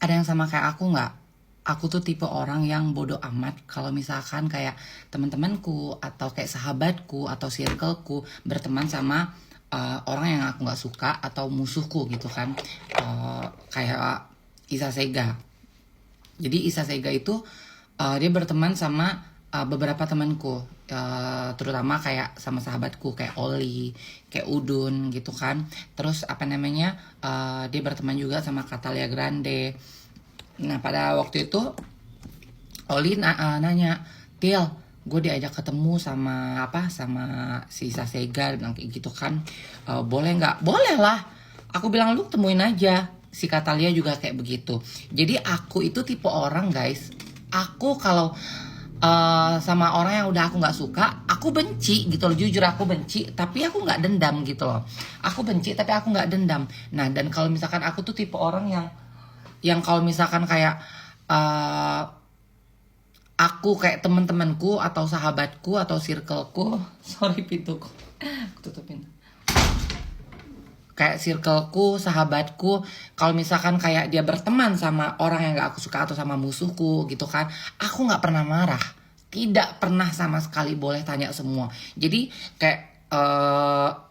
Ada yang sama kayak aku nggak? Aku tuh tipe orang yang bodoh amat kalau misalkan kayak teman-temanku atau kayak sahabatku atau circleku berteman sama orang yang aku nggak suka atau musuhku gitu kan. Kayak Isa Sega. Jadi Isa Sega itu dia berteman sama beberapa temanku, terutama kayak sama sahabatku kayak Oli, kayak Udun gitu kan. Terus apa namanya, dia berteman juga sama Catalia Grande. Nah pada waktu itu Oli nanya, Til, gue diajak ketemu sama si Sasega, bilang kayak gitu kan. Boleh nggak? Boleh lah. Aku bilang lu temuin aja. Si Katalia juga kayak begitu. Jadi aku itu tipe orang guys. Aku kalau sama orang yang udah aku nggak suka, aku benci gitu loh. Jujur aku benci, tapi aku nggak dendam gitu loh. Aku benci tapi aku nggak dendam. Nah dan kalau misalkan aku tuh tipe orang yang kalau misalkan kayak eh, aku kayak teman-temanku atau sahabatku atau circleku, sorry pintuku, aku tutupin. Kayak circleku, sahabatku, kalau misalkan kayak dia berteman sama orang yang gak aku suka atau sama musuhku gitu kan, aku nggak pernah marah, tidak pernah sama sekali, boleh tanya semua. Jadi kayak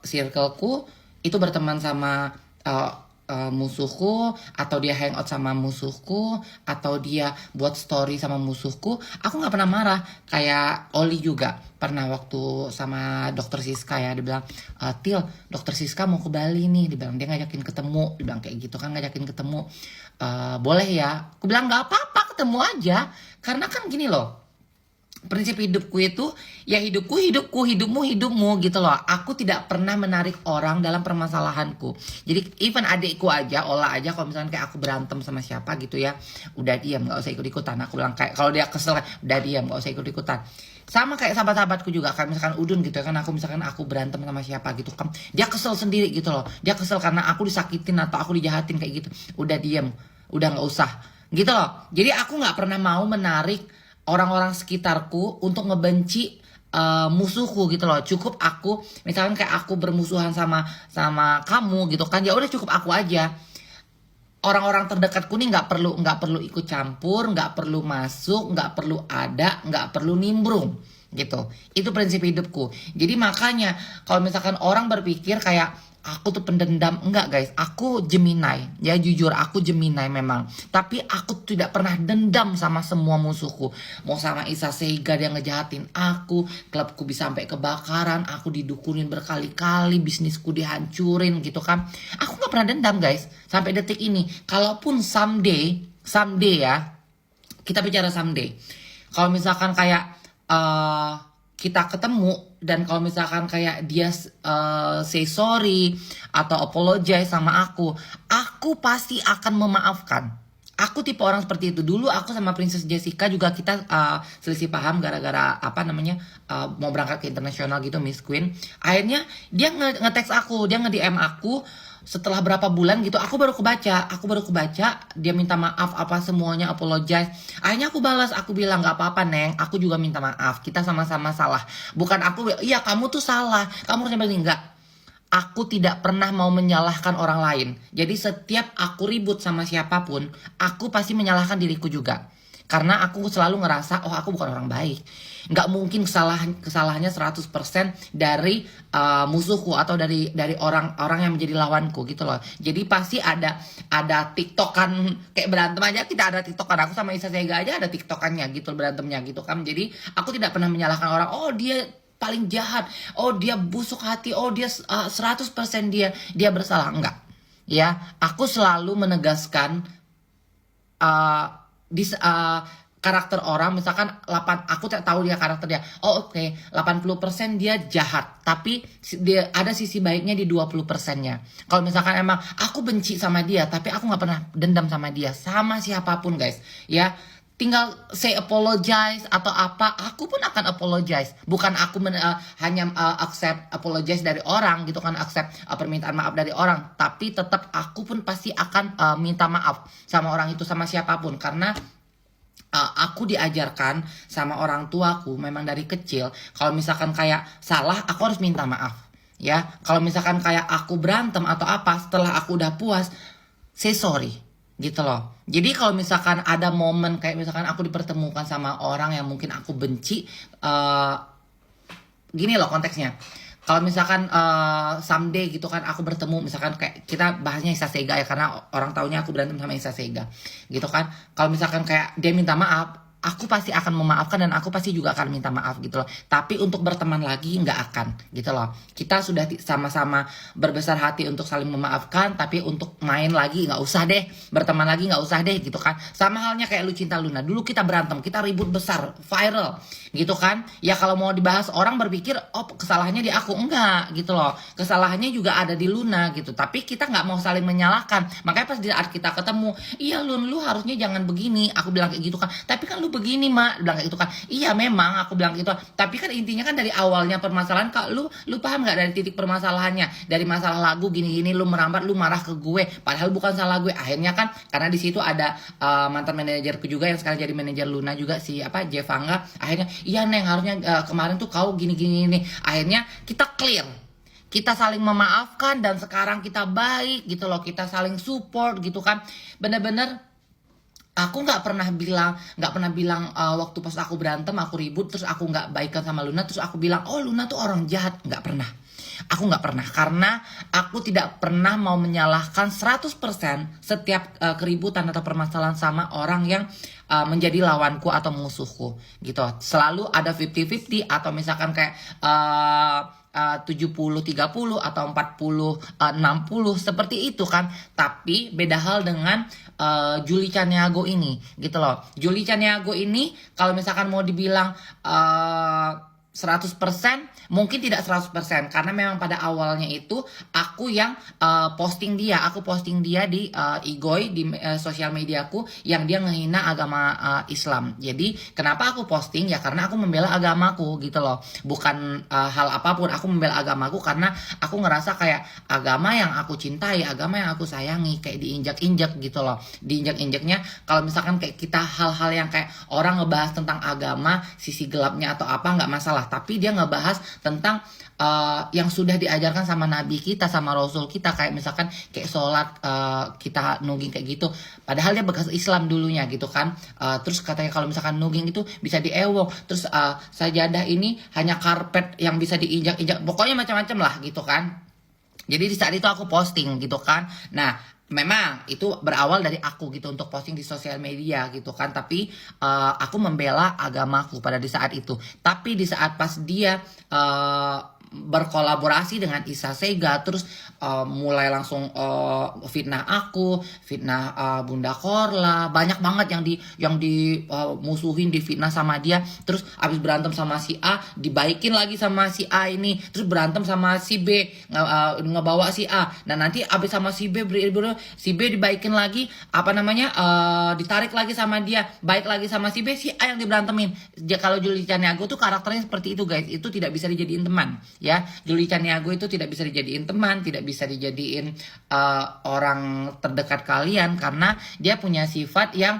circleku itu berteman sama eh, musuhku, atau dia hangout sama musuhku, atau dia buat story sama musuhku, aku nggak pernah marah. Kayak Oli juga pernah waktu sama dokter Siska ya, dia bilang, Til, dokter Siska mau ke Bali nih, dia bilang dia ngajakin ketemu, dia bilang kayak gitu kan, ngajakin ketemu. Boleh ya, aku bilang nggak apa-apa, ketemu aja. Karena kan gini loh, prinsip hidupku itu ya hidupku hidupku, hidupmu hidupmu gitu loh. Aku tidak pernah menarik orang dalam permasalahanku. Jadi even adikku aja, Ola aja, kalau misalnya kayak aku berantem sama siapa gitu ya, udah diam, nggak usah ikut ikutan. Aku bilang kayak kalau dia kesel, udah diam, nggak usah ikut ikutan. Sama kayak sahabat-sahabatku juga, kayak misalkan Udun gitu ya kan, aku misalkan aku berantem sama siapa gitu kan, dia kesel sendiri gitu loh. Dia kesel karena aku disakitin atau aku dijahatin kayak gitu, udah diam, udah nggak usah gitu loh. Jadi aku nggak pernah mau menarik orang-orang sekitarku untuk ngebenci musuhku gitu loh. Cukup aku misalkan kayak aku bermusuhan sama sama kamu gitu kan, ya udah cukup aku aja. Orang-orang terdekatku nih nggak perlu ikut campur, nggak perlu masuk, nggak perlu ada, nggak perlu nimbrung gitu. Itu prinsip hidupku. Jadi makanya kalau misalkan orang berpikir kayak aku tuh pendendam, enggak guys, aku Gemini. Ya jujur aku Gemini memang. Tapi aku tidak pernah dendam sama semua musuhku. Mau sama Isa Sega dia ngejahatin aku, klubku bisa sampai kebakaran, aku didukunin berkali-kali, bisnisku dihancurin gitu kan. Aku nggak pernah dendam guys sampai detik ini. Kalaupun someday ya, kita bicara someday. Kalau misalkan kayak kita ketemu dan kalau misalkan kayak dia say sorry atau apologize sama aku pasti akan memaafkan. Aku tipe orang seperti itu. Dulu aku sama Princess Jessica juga kita selisih paham gara-gara apa namanya, mau berangkat ke internasional gitu, Miss Queen. Akhirnya dia nge-text aku, dia nge-DM aku setelah berapa bulan gitu. Aku baru kebaca dia minta maaf apa semuanya, apologize. Akhirnya aku balas, aku bilang nggak apa-apa Neng, aku juga minta maaf, kita sama-sama salah. Bukan aku iya kamu tuh salah, kamu harusnya begini, enggak. Aku tidak pernah mau menyalahkan orang lain. Jadi setiap aku ribut sama siapapun, aku pasti menyalahkan diriku juga. Karena aku selalu ngerasa, oh aku bukan orang baik. Nggak mungkin kesalahannya 100% dari musuhku atau dari orang-orang yang menjadi lawanku gitu loh. Jadi pasti ada tiktokan kayak berantem aja, kita ada tiktokan. Aku sama Isa Sega aja ada tiktokannya gitu, berantemnya gitu kan. Jadi aku tidak pernah menyalahkan orang, oh dia paling jahat, oh dia busuk hati, oh dia 100% dia bersalah. Enggak ya, aku selalu menegaskan uh, karakter orang. Misalkan aku tak tahu dia karakter dia, oh oke, 80% dia jahat, tapi dia ada sisi baiknya di 20%-nya. Kalau misalkan emang aku benci sama dia, tapi aku nggak pernah dendam sama dia, sama siapapun guys ya. Tinggal say apologize atau apa, aku pun akan apologize. Bukan aku hanya accept apologize dari orang gitu kan, accept permintaan maaf dari orang, tapi tetap aku pun pasti akan minta maaf sama orang itu, sama siapapun. Karena aku diajarkan sama orang tuaku memang dari kecil, kalau misalkan kayak salah aku harus minta maaf ya. Kalau misalkan kayak aku berantem atau apa, setelah aku udah puas, say sorry. gitu loh. Jadi kalau misalkan ada momen kayak misalkan aku dipertemukan sama orang yang mungkin aku benci, gini loh konteksnya. Kalau misalkan someday gitu kan aku bertemu, misalkan kayak kita bahasnya Isa Sega ya, karena orang taunya aku berantem sama Isa Sega gitu kan. Kalau misalkan kayak dia minta maaf, aku pasti akan memaafkan dan aku pasti juga akan minta maaf gitu loh. Tapi untuk berteman lagi nggak akan gitu loh. Kita sudah sama-sama berbesar hati untuk saling memaafkan, tapi untuk main lagi nggak usah deh, berteman lagi nggak usah deh gitu kan. Sama halnya kayak Lucinta Luna, dulu kita berantem, kita ribut besar, viral gitu kan. Ya kalau mau dibahas orang berpikir oh kesalahannya di aku, enggak gitu loh, kesalahannya juga ada di Luna gitu. Tapi kita nggak mau saling menyalahkan. Makanya pas di saat kita ketemu, iya Lun, lu harusnya jangan begini, aku bilang kayak gitu kan. Tapi kan lu begini mak, bilang kayak gitu kan. Iya memang aku bilang gitu, tapi kan intinya kan dari awalnya permasalahan, kak lu paham nggak dari titik permasalahannya, dari masalah lagu gini-gini lu merambat, lu marah ke gue padahal bukan salah gue. Akhirnya kan karena di situ ada mantan manajerku juga yang sekarang jadi manajer Luna juga, si apa Jevanga. Akhirnya iya Neng, harusnya kemarin tuh kau gini-gini nih. Akhirnya kita clear, kita saling memaafkan dan sekarang kita baik gitu loh, kita saling support gitu kan. Bener-bener aku nggak pernah bilang waktu pas aku berantem, aku ribut, terus aku nggak baikan sama Luna, terus aku bilang oh Luna tuh orang jahat. Nggak pernah. Aku nggak pernah, karena aku tidak pernah mau menyalahkan 100% setiap keributan atau permasalahan sama orang yang menjadi lawanku atau musuhku gitu. Selalu ada 50-50 atau misalkan kayak 70-30 atau 40-60 seperti itu kan. Tapi beda hal dengan Juli Caniago ini gitu loh. Juli Caniago ini kalau misalkan mau dibilang 100%, mungkin tidak 100%, karena memang pada awalnya itu aku yang posting dia di Igoy, di sosial mediaku, yang dia ngehina agama Islam. Jadi kenapa aku posting ya, karena aku membela agamaku gitu loh, bukan hal apapun. Aku membela agamaku karena aku ngerasa kayak agama yang aku cintai, agama yang aku sayangi kayak diinjak-injak gitu loh. Diinjak-injaknya kalau misalkan kayak kita hal-hal yang kayak orang ngebahas tentang agama, sisi gelapnya atau apa, nggak masalah. Tapi dia ngebahas tentang yang sudah diajarkan sama Nabi kita, sama Rasul kita, kayak misalkan kayak sholat, kita nungging kayak gitu. Padahal dia bekas Islam dulunya gitu kan. Terus katanya kalau misalkan nungging itu bisa diewong. Terus sajadah ini hanya karpet yang bisa diinjak-injak. Pokoknya macam-macam lah gitu kan. Jadi di saat itu aku posting gitu kan. Nah, memang itu berawal dari aku gitu untuk posting di sosial media gitu kan. Tapi aku membela agamaku pada di saat itu. Tapi di saat pas dia berkolaborasi dengan Isa Sega, terus mulai langsung fitnah aku, fitnah Bunda Korla, banyak banget yang di musuhin, difitnah sama dia. Terus abis berantem sama si A, dibaikin lagi sama si A ini, terus berantem sama si B, ngebawa si A. Nah nanti abis sama si B, si B dibaikin lagi, apa namanya, ditarik lagi sama dia, baik lagi sama si B, si A yang diberantemin. Kalau Juli Caniago tuh karakternya seperti itu guys, itu tidak bisa dijadiin teman. Ya, Juli Caniago itu tidak bisa dijadiin teman, tidak bisa dijadiin orang terdekat kalian, karena dia punya sifat yang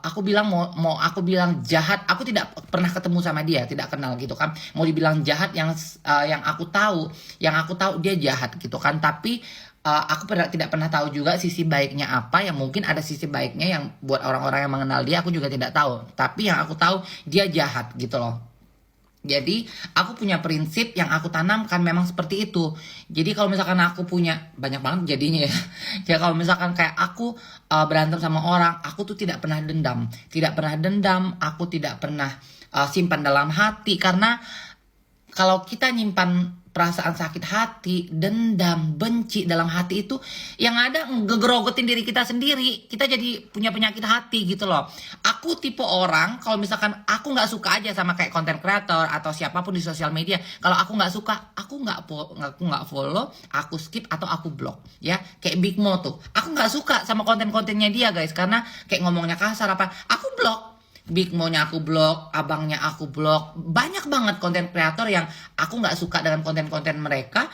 aku bilang mau aku bilang jahat. Aku tidak pernah ketemu sama dia, tidak kenal gitu kan. Mau dibilang jahat yang aku tahu dia jahat gitu kan. Tapi aku tidak pernah tahu juga sisi baiknya apa. Yang mungkin ada sisi baiknya yang buat orang-orang yang mengenal dia, aku juga tidak tahu. Tapi yang aku tahu dia jahat gitu loh. Jadi aku punya prinsip yang aku tanamkan memang seperti itu. Jadi kalau misalkan aku punya banyak banget jadinya ya. Ya kalau misalkan kayak aku berantem sama orang, aku tuh tidak pernah dendam. Tidak pernah dendam, aku tidak pernah simpan dalam hati. Karena kalau kita nyimpan perasaan sakit hati, dendam, benci dalam hati, itu yang ada ngegerogotin diri kita sendiri. Kita jadi punya penyakit hati gitu loh. Aku tipe orang kalau misalkan aku nggak suka aja sama kayak content creator atau siapapun di sosial media, kalau aku nggak suka, aku nggak follow, aku skip atau aku block. Ya kayak Big Mo tuh, aku nggak suka sama konten-kontennya dia guys, karena kayak ngomongnya kasar apa, aku block. Big Mo-nya aku blok, abangnya aku blok. Banyak banget konten kreator yang aku nggak suka dengan konten-konten mereka.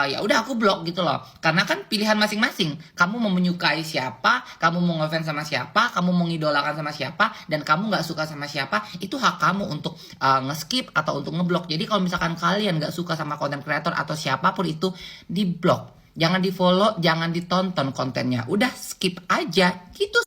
Ya udah aku blok gitu loh. Karena kan pilihan masing-masing. Kamu mau menyukai siapa, kamu mau ngefans sama siapa, kamu mau ngidolakan sama siapa, dan kamu nggak suka sama siapa, itu hak kamu untuk nge-skip atau untuk ngeblok. Jadi kalau misalkan kalian nggak suka sama konten kreator atau siapapun itu, di blok. Jangan di follow, jangan ditonton kontennya. Udah skip aja gitu.